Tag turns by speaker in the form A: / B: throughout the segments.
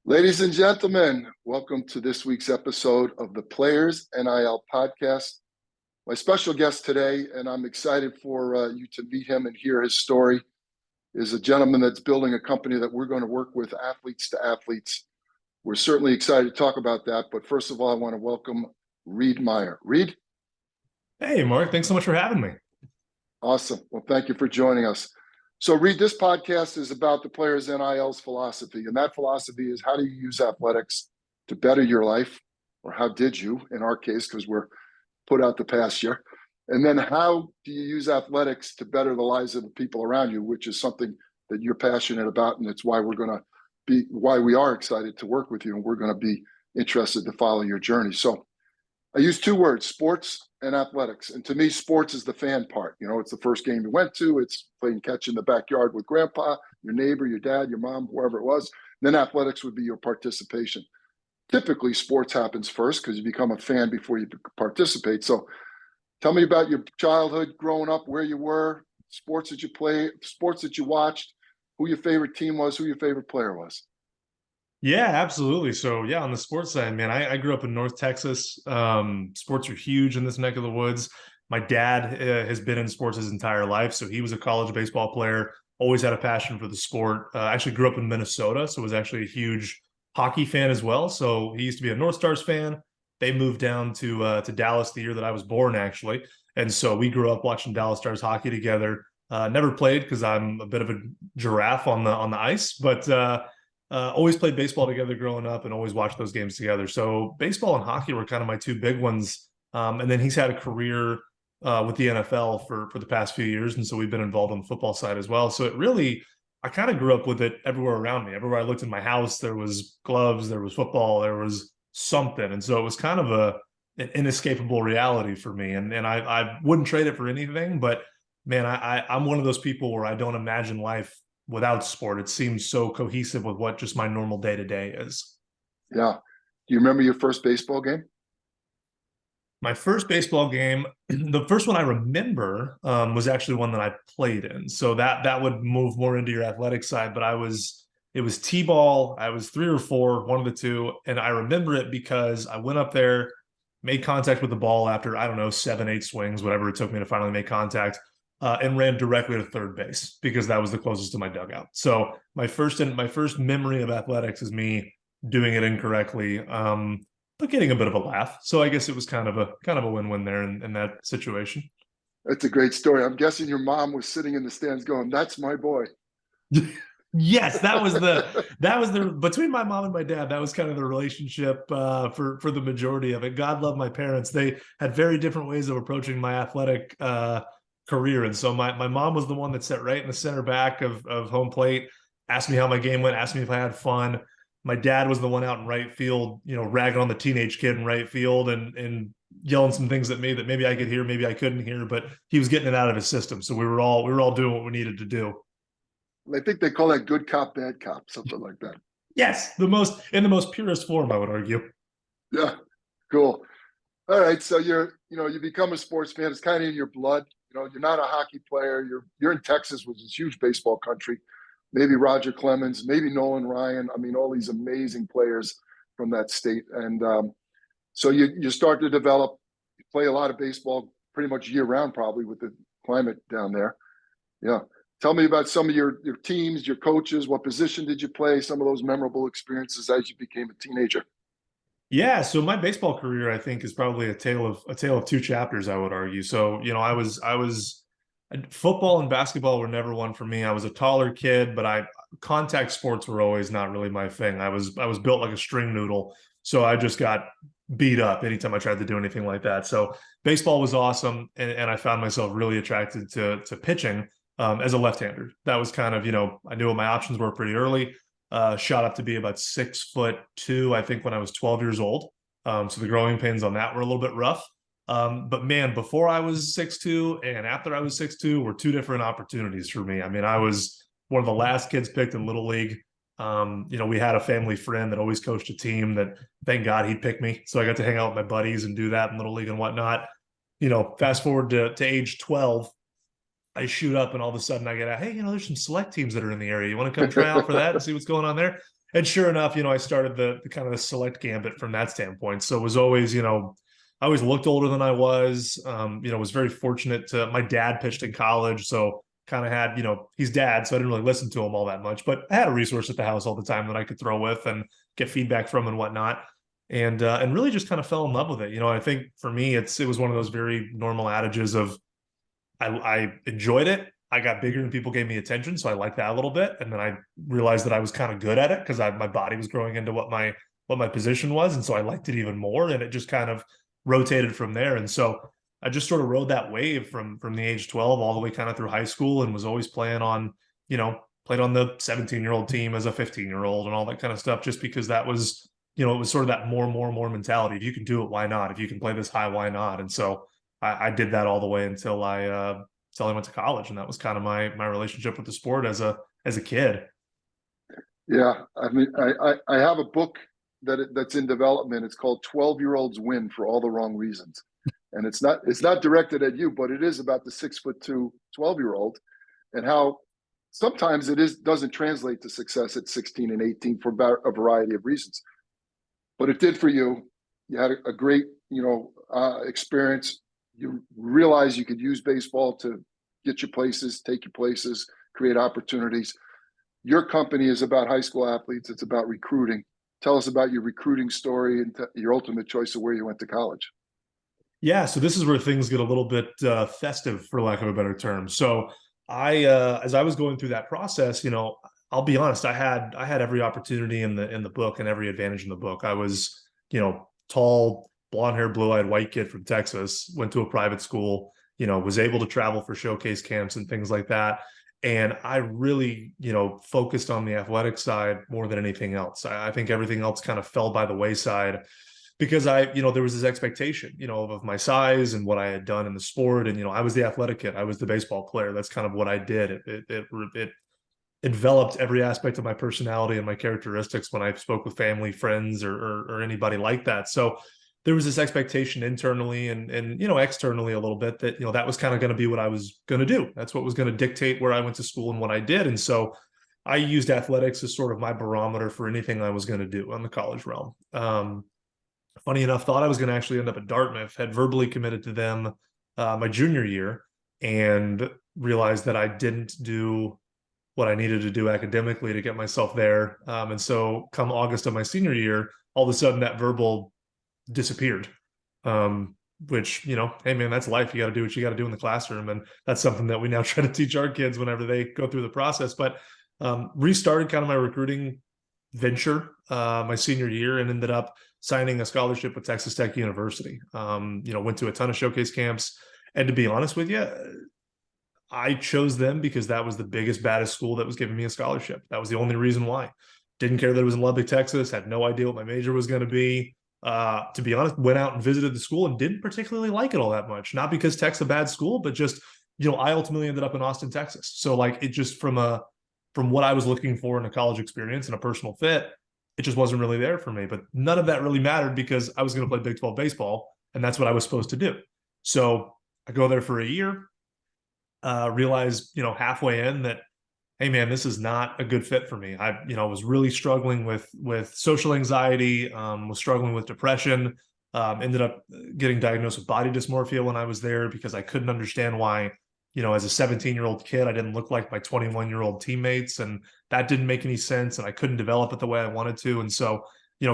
A: Ladies and gentlemen, welcome to this week's episode of the Players NIL podcast. My special guest today, and I'm excited for you to meet him and hear his story, is a gentleman that's building a company that we're going to work with athletes to athletes. We're certainly excited to talk about that, but first of all, I want to welcome Reed Meyer. Reed?
B: Hey, Mark, thanks so much for having me.
A: Awesome. Well, thank you for joining us. So, Reed, this podcast is about the Players NIL's philosophy, and that philosophy is how do you use athletics to better your life, or how did you, in our case, because we're put out the pasture, and then how do you use athletics to better the lives of the people around you, which is something that you're passionate about, and it's why we are excited to work with you, and we're going to be interested to follow your journey. So, I use two words: sports and athletics. And to me, sports is the fan part. You know, it's the first game you went to. It's playing catch in the backyard with grandpa, your neighbor, your dad, your mom, whoever it was. And then athletics would be your participation. Typically, sports happens first because you become a fan before you participate. So tell me about your childhood, growing up, where you were, sports that you played, sports that you watched, who your favorite team was, who your favorite player was.
B: Yeah, absolutely. So yeah, on the sports side, man, I grew up in North Texas. Sports are huge in this neck of the woods. My dad has been in sports his entire life. So he was a college baseball player, always had a passion for the sport. Actually grew up in Minnesota, so was actually a huge hockey fan as well. So he used to be a North Stars fan. They moved down to Dallas the year that I was born, actually. And so we grew up watching Dallas Stars hockey together. Never played because I'm a bit of a giraffe on the ice, but always played baseball together growing up and always watched those games together. So baseball and hockey were kind of my two big ones. And then he's had a career with the NFL for the past few years. And so we've been involved on the football side as well. So it really, I kind of grew up with it everywhere around me. Everywhere I looked in my house, there was gloves, there was football, there was something. And so it was kind of an inescapable reality for me. And I wouldn't trade it for anything, but man, I'm one of those people where I don't imagine life without sport. It seems so cohesive with what just my normal day to day is.
A: Yeah. Do you remember your first baseball game?
B: My first baseball game, the first one I remember was actually one that I played in. So that would move more into your athletic side, but it was T-ball. I was 3 or 4, one of the two. And I remember it because I went up there, made contact with the ball after, I don't know, 7, 8 swings, whatever it took me to finally make contact. And ran directly to third base because that was the closest to my dugout. So my first memory of athletics is me doing it incorrectly, but getting a bit of a laugh. So I guess it was kind of a win-win there in that situation.
A: That's a great story. I'm guessing your mom was sitting in the stands going, "That's my boy."
B: Yes, that was the between my mom and my dad, that was kind of the relationship for the majority of it. God love my parents. They had very different ways of approaching my athletic career. And so my mom was the one that sat right in the center back of home plate, asked me how my game went, asked me if I had fun. My dad was the one out in right field, ragging on the teenage kid in right field and yelling some things at me that maybe I could hear, maybe I couldn't hear, but he was getting it out of his system. So we were all doing what we needed to do.
A: I think they call that good cop, bad cop, something like that.
B: Yes, in the most purest form, I would argue.
A: Yeah, cool. All right, so you become a sports fan. It's kind of in your blood. You're not a hockey player. You're in Texas, which is huge baseball country. Maybe Roger Clemens, maybe Nolan Ryan. I mean, all these amazing players from that state. And so you start to develop. You play a lot of baseball, pretty much year round, probably with the climate down there. Yeah. Tell me about some of your teams, your coaches. What position did you play? Some of those memorable experiences as you became a teenager.
B: Yeah, so my baseball career, I think, is probably a tale of two chapters, I would argue. So, I was football and basketball were never one for me. I was a taller kid, but I contact sports were always not really my thing. I was built like a string noodle, so I just got beat up anytime I tried to do anything like that. So baseball was awesome, and I found myself really attracted to pitching as a left-hander. That was kind of, I knew what my options were pretty early. Shot up to be about 6'2", I think, when I was 12 years old. So the growing pains on that were a little bit rough. But man, before I was 6'2" and after I was 6'2" were two different opportunities for me. I mean, I was one of the last kids picked in Little League. We had a family friend that always coached a team that, thank God, he picked me. So I got to hang out with my buddies and do that in Little League and whatnot. Fast forward to age 12, I shoot up and all of a sudden I get out, hey, there's some select teams that are in the area. You want to come try out for that and see what's going on there? And sure enough, I started the kind of the select gambit from that standpoint. So it was always, I always looked older than I was. Was very fortunate to my dad pitched in college, so kind of had, he's dad, so I didn't really listen to him all that much, but I had a resource at the house all the time that I could throw with and get feedback from and whatnot. And really just kind of fell in love with it. I think for me, it was one of those very normal adages of I enjoyed it. I got bigger and people gave me attention, so I liked that a little bit. And then I realized that I was kind of good at it because my body was growing into what my position was, and so I liked it even more. And it just kind of rotated from there. And so I just sort of rode that wave from the age 12 all the way kind of through high school, and was always playing on, played on the 17-year-old team as a 15-year-old and all that kind of stuff, just because that was, it was sort of that more mentality. If you can do it, why not? If you can play this high, why not? And so I did that all the way until I went to college, and that was kind of my relationship with the sport as a kid.
A: Yeah, I mean, I have a book that's in development. It's called 12-Year-Olds Win for All the Wrong Reasons. And it's not directed at you, but it is about the 6'2" 12-year-old and how sometimes doesn't translate to success at 16 and 18 for a variety of reasons. But it did for you. You had a great, experience. You realize you could use baseball to get you places, take you places, create opportunities. Your company is about high school athletes. It's about recruiting. Tell us about your recruiting story and your ultimate choice of where you went to college.
B: Yeah, so this is where things get a little bit festive, for lack of a better term. So as I was going through that process, I'll be honest, I had every opportunity in the book and every advantage in the book. I was, tall, blonde hair, blue-eyed white kid from Texas, went to a private school, was able to travel for showcase camps and things like that. And I really, focused on the athletic side more than anything else. I think everything else kind of fell by the wayside because there was this expectation, of my size and what I had done in the sport. And, I was the athletic kid. I was the baseball player. That's kind of what I did. It enveloped every aspect of my personality and my characteristics when I spoke with family, friends, or anybody like that. So there was this expectation internally and externally a little bit that, that was kind of going to be what I was going to do. That's what was going to dictate where I went to school and what I did. And so I used athletics as sort of my barometer for anything I was going to do on the college realm. Funny enough, thought I was going to actually end up at Dartmouth, had verbally committed to them my junior year, and realized that I didn't do what I needed to do academically to get myself there. And so come August of my senior year, all of a sudden that verbal disappeared, which, hey man, that's life. You got to do what you got to do in the classroom. And that's something that we now try to teach our kids whenever they go through the process. But restarted kind of my recruiting venture my senior year and ended up signing a scholarship with Texas Tech University. Went to a ton of showcase camps. And to be honest with you, I chose them because that was the biggest, baddest school that was giving me a scholarship. That was the only reason why. Didn't care that it was in Lubbock, Texas. Had no idea what my major was going to be. To be honest, went out and visited the school and didn't particularly like it all that much. Not because Tech's a bad school, but just, I ultimately ended up in Austin, Texas. So like it just from what I was looking for in a college experience and a personal fit, it just wasn't really there for me. But none of that really mattered because I was going to play Big 12 baseball, and that's what I was supposed to do. So I go there for a year, realize, halfway in that, hey man, this is not a good fit for me. I, was really struggling with social anxiety, was struggling with depression, ended up getting diagnosed with body dysmorphia when I was there because I couldn't understand why, as a 17-year-old kid, I didn't look like my 21-year-old teammates, and that didn't make any sense, and I couldn't develop it the way I wanted to. And so,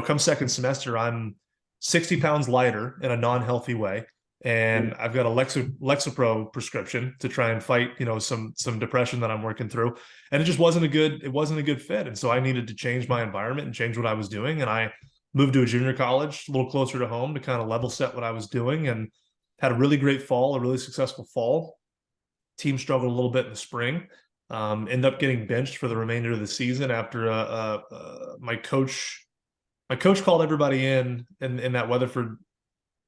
B: come second semester, I'm 60 pounds lighter in a non-healthy way. And I've got a Lexapro prescription to try and fight, some depression that I'm working through. And it just wasn't a good fit. And so I needed to change my environment and change what I was doing. And I moved to a junior college a little closer to home to kind of level set what I was doing, and had a really great fall, a really successful fall. Team struggled a little bit in the spring. End up getting benched for the remainder of the season after my coach called everybody in that Weatherford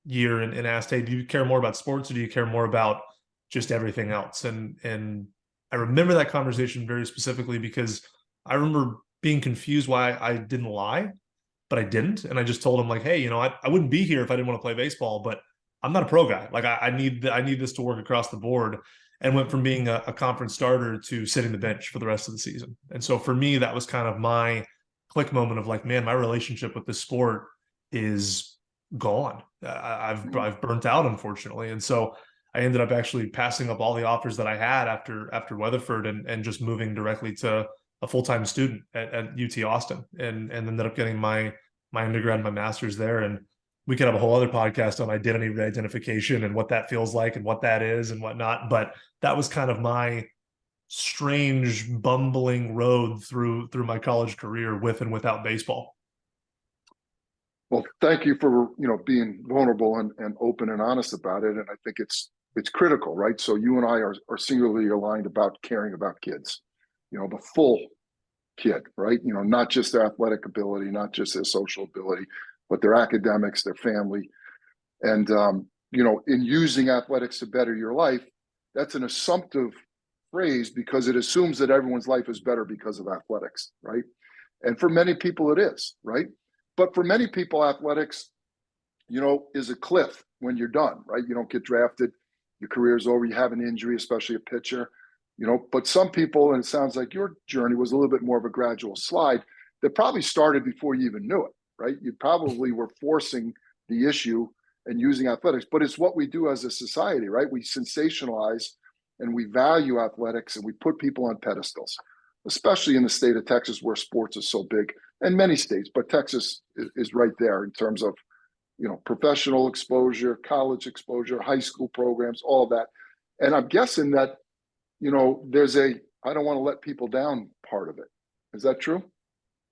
B: year and asked, hey, do you care more about sports or do you care more about just everything else? And I remember that conversation very specifically because I remember being confused why I didn't lie, but I didn't. And I just told him like, hey, I wouldn't be here if I didn't want to play baseball, but I'm not a pro guy. Like I need this to work across the board. And went from being a conference starter to sitting the bench for the rest of the season. And so for me, that was kind of my click moment of like, man, my relationship with the sport is gone. I've burnt out, unfortunately. And so I ended up actually passing up all the offers that I had after Weatherford and just moving directly to a full-time student at UT Austin and ended up getting my undergrad and my master's there. And we could have a whole other podcast on identity re-identification and what that feels like and what that is and whatnot. But that was kind of my strange, bumbling road through my college career with and without baseball.
A: Well, thank you for being vulnerable and open and honest about it. And I think it's critical, right? So you and I are singularly aligned about caring about kids, the full kid, right? Not just their athletic ability, not just their social ability, but their academics, their family. And in using athletics to better your life, that's an assumptive phrase because it assumes that everyone's life is better because of athletics, right? And for many people it is, right? But for many people, athletics, is a cliff when you're done, right? You don't get drafted, your career's over, you have an injury, especially a pitcher, but some people, and it sounds like your journey was a little bit more of a gradual slide that probably started before you even knew it, right? You probably were forcing the issue and using athletics, but it's what we do as a society, right? We sensationalize and we value athletics and we put people on pedestals, especially in the state of Texas where sports is so big, and many states, but Texas is right there in terms of, professional exposure, college exposure, high school programs, all of that. And I'm guessing that, there's I don't want to let people down part of it. Is that true?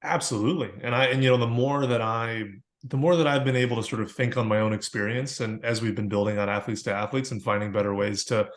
B: Absolutely. And the more that I've been able to sort of think on my own experience, and as we've been building on Athletes to Athletes and finding better ways to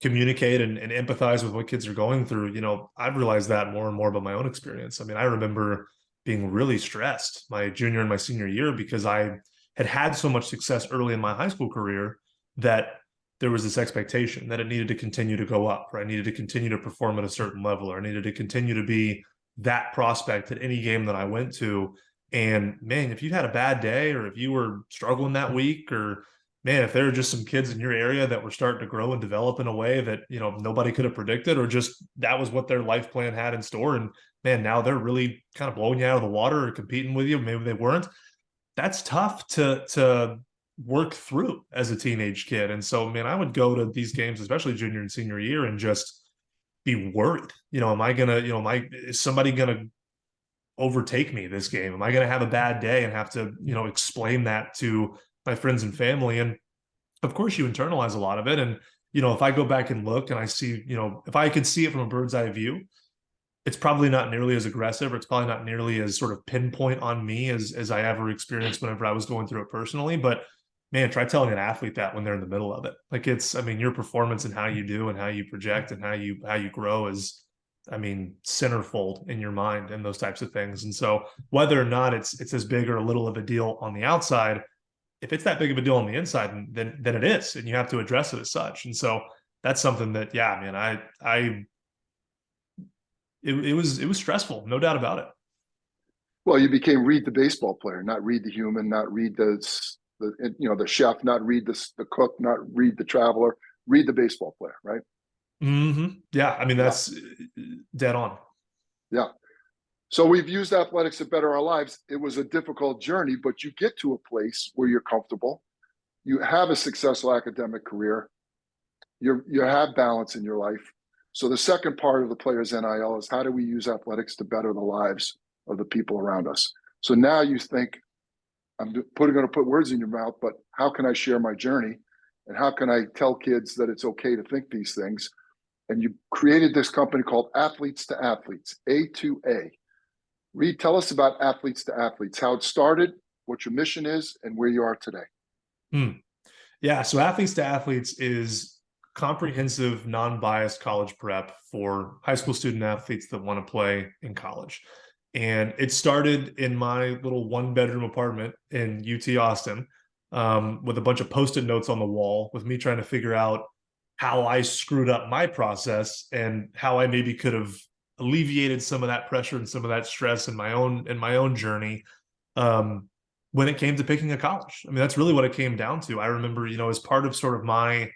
B: communicate and empathize with what kids are going through, I've realized that more and more about my own experience. I mean, I remember being really stressed my junior and my senior year because I had so much success early in my high school career that there was this expectation that it needed to continue to go up, or I needed to continue to perform at a certain level, or I needed to continue to be that prospect at any game that I went to. And man, if you had a bad day, or if you were struggling that week, or man, if there were just some kids in your area that were starting to grow and develop in a way that, nobody could have predicted, or just that was what their life plan had in store. And man, now they're really kind of blowing you out of the water or competing with you. Maybe they weren't. That's tough to work through as a teenage kid. And so, man, I would go to these games, especially junior and senior year, and just be worried. Is somebody gonna overtake me this game? Am I gonna have a bad day and have to, explain that to my friends and family? And of course you internalize a lot of it. And, if I go back and look and I see, if I could see it from a bird's eye view, it's probably not nearly as aggressive, or it's probably not nearly as sort of pinpoint on me as I ever experienced whenever I was going through it personally. But man, try telling an athlete that when they're in the middle of it. Like your performance and how you do and how you project and how you grow is, centerfold in your mind and those types of things. And so whether or not it's as big or a little of a deal on the outside, if it's that big of a deal on the inside, then it is, and you have to address it as such. And so that's something that, yeah, man, it was stressful, no doubt about it.
A: Well, you became Reed the baseball player, not Reed the human, not Reed the chef, not Reed the cook, not Reed the traveler, Reed the baseball player, right?
B: Mm-hmm. Yeah, that's dead on.
A: Yeah. So we've used athletics to better our lives. It was a difficult journey, but you get to a place where you're comfortable. You have a successful academic career. You have balance in your life. So the second part of the Players NIL is how do we use athletics to better the lives of the people around us? So now you think, I'm going to put words in your mouth, but how can I share my journey? And how can I tell kids that it's okay to think these things? And you created this company called Athletes to Athletes, A2A. Reed, tell us about Athletes to Athletes, how it started, what your mission is, and where you are today.
B: Yeah, so Athletes to Athletes is comprehensive, non-biased college prep for high school student athletes that want to play in college. And it started in my little one-bedroom apartment in UT Austin with a bunch of Post-it notes on the wall with me trying to figure out how I screwed up my process and how I maybe could have alleviated some of that pressure and some of that stress in my own journey when it came to picking a college. That's really what it came down to. I remember, as part of sort of my,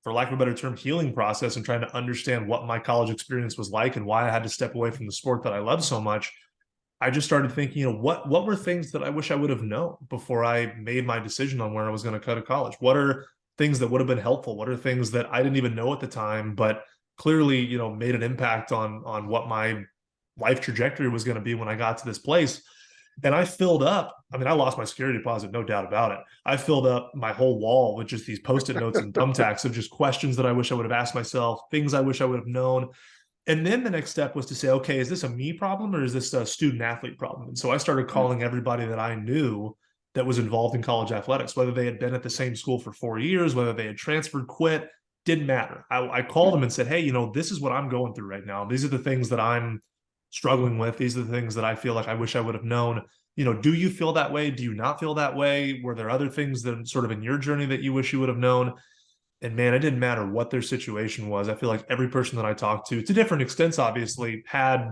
B: for lack of a better term, healing process and trying to understand what my college experience was like and why I had to step away from the sport that I love so much, I just started thinking, what were things that I wish I would have known before I made my decision on where I was going to go to college? What are things that would have been helpful? What are things that I didn't even know at the time, but clearly, made an impact on what my life trajectory was going to be when I got to this place? And I filled up, I mean, I lost my security deposit, no doubt about it. I filled up my whole wall with just these post-it notes and thumbtacks of just questions that I wish I would have asked myself, things I wish I would have known. And then the next step was to say, okay, is this a me problem or is this a student athlete problem? And so I started calling everybody that I knew that was involved in college athletics, whether they had been at the same school for 4 years, whether they had transferred, quit, didn't matter. I called them and said, hey, this is what I'm going through right now. These are the things that I'm struggling with. These are the things that I feel like I wish I would have known. Do you feel that way? Do you not feel that way? Were there other things that sort of in your journey that you wish you would have known? And man, it didn't matter what their situation was. I feel like every person that I talked to different extents, obviously, had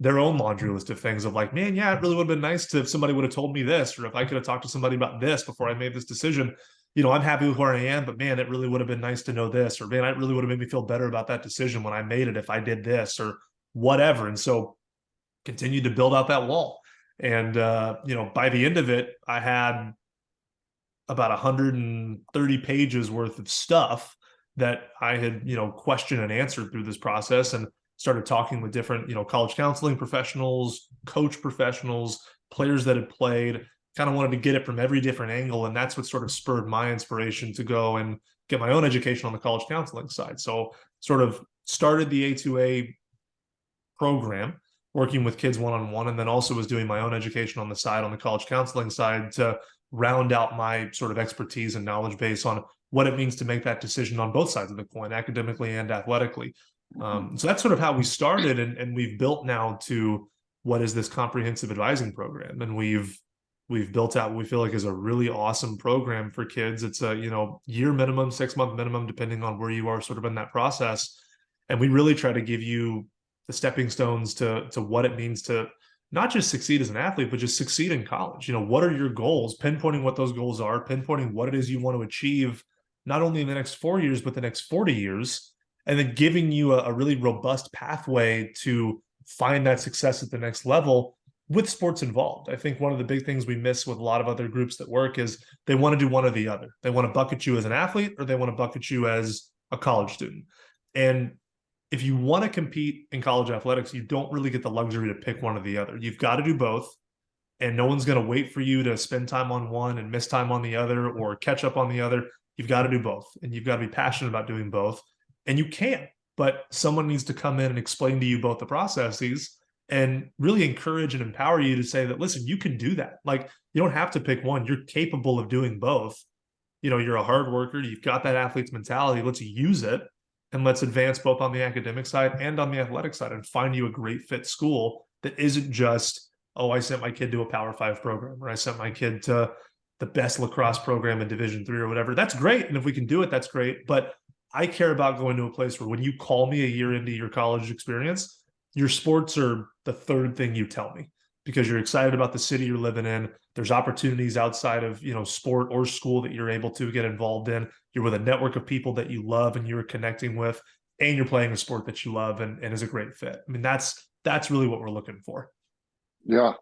B: their own laundry list of things of like, man, yeah, it really would have been nice if somebody would have told me this, or if I could have talked to somebody about this before I made this decision. I'm happy with where I am, but man, it really would have been nice to know this, or man, it really would have made me feel better about that decision when I made it if I did this or whatever. And so continued to build out that wall. And by the end of it, I had about 130 pages worth of stuff that I had, questioned and answered through this process, and started talking with different, college counseling professionals, coach professionals, players that had played, kind of wanted to get it from every different angle. And that's what sort of spurred my inspiration to go and get my own education on the college counseling side. So sort of started the A2A program working with kids one-on-one, and then also was doing my own education on the side, on the college counseling side, to round out my sort of expertise and knowledge base on what it means to make that decision on both sides of the coin, academically and athletically. So that's sort of how we started, and we've built now to what is this comprehensive advising program. And we've built out what we feel like is a really awesome program for kids. It's a, year minimum, 6-month minimum, depending on where you are sort of in that process. And we really try to give you the stepping stones to what it means to not just succeed as an athlete, but just succeed in college. What are your goals? Pinpointing what those goals are, pinpointing what it is you want to achieve, not only in the next 4 years, but the next 40 years, and then giving you a really robust pathway to find that success at the next level with sports involved. I think one of the big things we miss with a lot of other groups that work is they want to do one or the other. They want to bucket you as an athlete, or they want to bucket you as a college student. And if you want to compete in college athletics, you don't really get the luxury to pick one or the other. You've got to do both, and no one's going to wait for you to spend time on one and miss time on the other, or catch up on the other. You've got to do both, and you've got to be passionate about doing both. And you can, but someone needs to come in and explain to you both the processes and really encourage and empower you to say that, listen, you can do that. Like, you don't have to pick one. You're capable of doing both. You're a hard worker. You've got that athlete's mentality. Let's use it. And let's advance both on the academic side and on the athletic side, and find you a great fit school that isn't just, oh, I sent my kid to a Power 5 program, or I sent my kid to the best lacrosse program in Division 3 or whatever. That's great. And if we can do it, that's great. But I care about going to a place where when you call me a year into your college experience, your sports are the third thing you tell me, because you're excited about the city you're living in. There's opportunities outside of, sport or school that you're able to get involved in. You're with a network of people that you love and you're connecting with, and you're playing a sport that you love and is a great fit. I mean, that's really what we're looking for.
A: Yeah.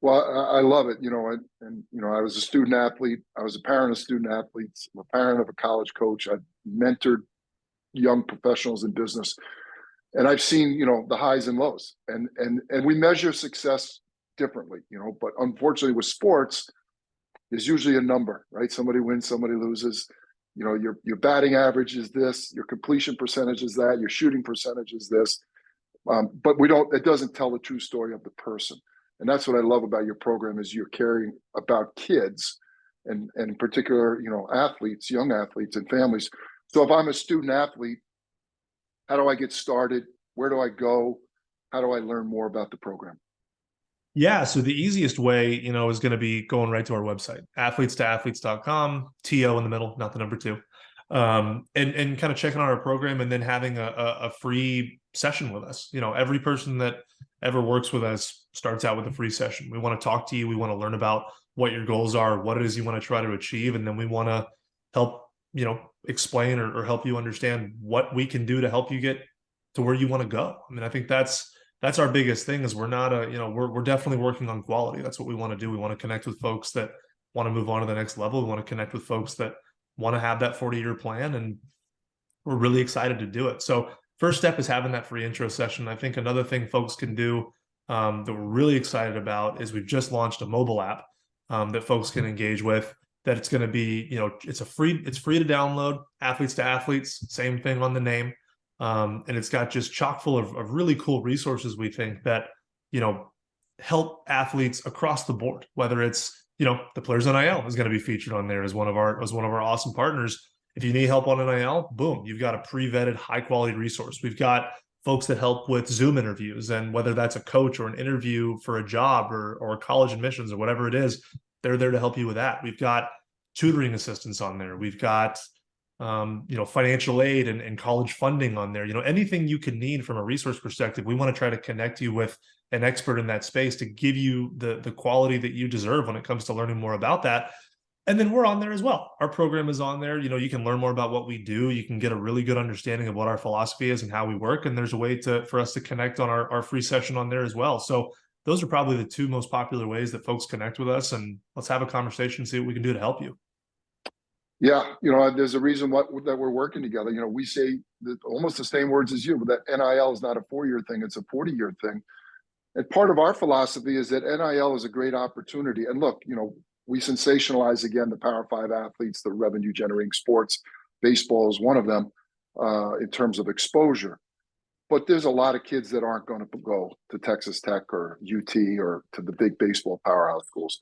A: Well, I love it. I was a student athlete. I was a parent of student athletes. I'm a parent of a college coach. I've mentored young professionals in business, and I've seen, the highs and lows, and we measure success differently, but unfortunately with sports, there's usually a number, right? Somebody wins, somebody loses. Your batting average is this, your completion percentage is that, your shooting percentage is this. But it doesn't tell the true story of the person. And that's what I love about your program, is you're caring about kids, and in particular, athletes, young athletes and families. So if I'm a student athlete, how do I get started? Where do I go? How do I learn more about the program?
B: Yeah, so the easiest way, is going to be going right to our website, athletes2athletes.com, TO in the middle, not the number 2. And kind of checking out our program, and then having a free session with us. Every person that ever works with us starts out with a free session. We want to talk to you. We want to learn about what your goals are, what it is you want to try to achieve. And then we want to help, explain or help you understand what we can do to help you get to where you want to go. I mean, I think that's that's our biggest thing is we're not we're definitely working on quality. That's what we want to do. We want to connect with folks that want to move on to the next level. We want to connect with folks that want to have that 40-year plan, and we're really excited to do it. So first step is having that free intro session. I think another thing folks can do that we're really excited about is we've just launched a mobile app that folks can engage with. That it's going to be, it's free to download. Athletes to Athletes, same thing on the name, and it's got just chock full of really cool resources. We think that help athletes across the board. Whether it's the Players NIL is going to be featured on there as one of our awesome partners. If you need help on NIL, boom, you've got a pre-vetted, high-quality resource. We've got folks that help with Zoom interviews, and whether that's a coach or an interview for a job or college admissions or whatever it is, they're there to help you with that. We've got tutoring assistance on there. We've got financial aid and college funding on there. Anything you can need from a resource perspective, we want to try to connect you with an expert in that space to give you the quality that you deserve when it comes to learning more about that. And then we're on there as well. Our program is on there. You can learn more about what we do. You can get a really good understanding of what our philosophy is and how we work. And there's a way for us to connect on our free session on there as well. So those are probably the two most popular ways that folks connect with us. And let's have a conversation, see what we can do to help you.
A: Yeah, there's a reason that we're working together. We say almost the same words as you, but that NIL is not a 4-year thing, it's a 40-year thing. And part of our philosophy is that NIL is a great opportunity. And look, we sensationalize again the Power 5 athletes, the revenue generating sports. Baseball is one of them in terms of exposure. But there's a lot of kids that aren't going to go to Texas Tech or UT or to the big baseball powerhouse schools.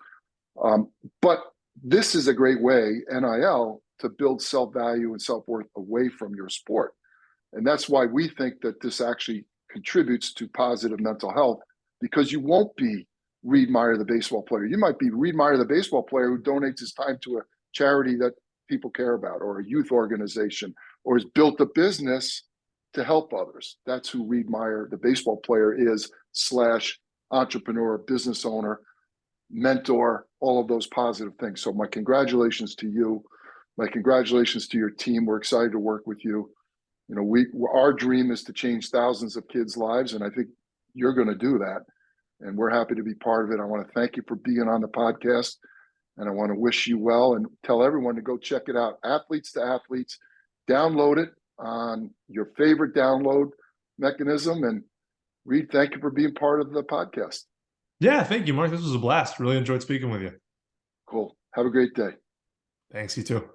A: But this is a great way, NIL, to build self-value and self-worth away from your sport. And that's why we think that this actually contributes to positive mental health, because you won't be Reed Meyer, the baseball player. You might be Reed Meyer, the baseball player who donates his time to a charity that people care about, or a youth organization, or has built a business to help others. That's who Reed Meyer, the baseball player, is / entrepreneur, business owner, mentor, all of those positive things. So my congratulations to you. My congratulations to your team. We're excited to work with you. Our dream is to change thousands of kids' lives, and I think you're going to do that. And we're happy to be part of it. I want to thank you for being on the podcast, and I want to wish you well and tell everyone to go check it out. Athletes to Athletes. Download it on your favorite download mechanism. And Reed, thank you for being part of the podcast.
B: Yeah, thank you, Mark. This was a blast. Really enjoyed speaking with you.
A: Cool. Have a great day.
B: Thanks, you too.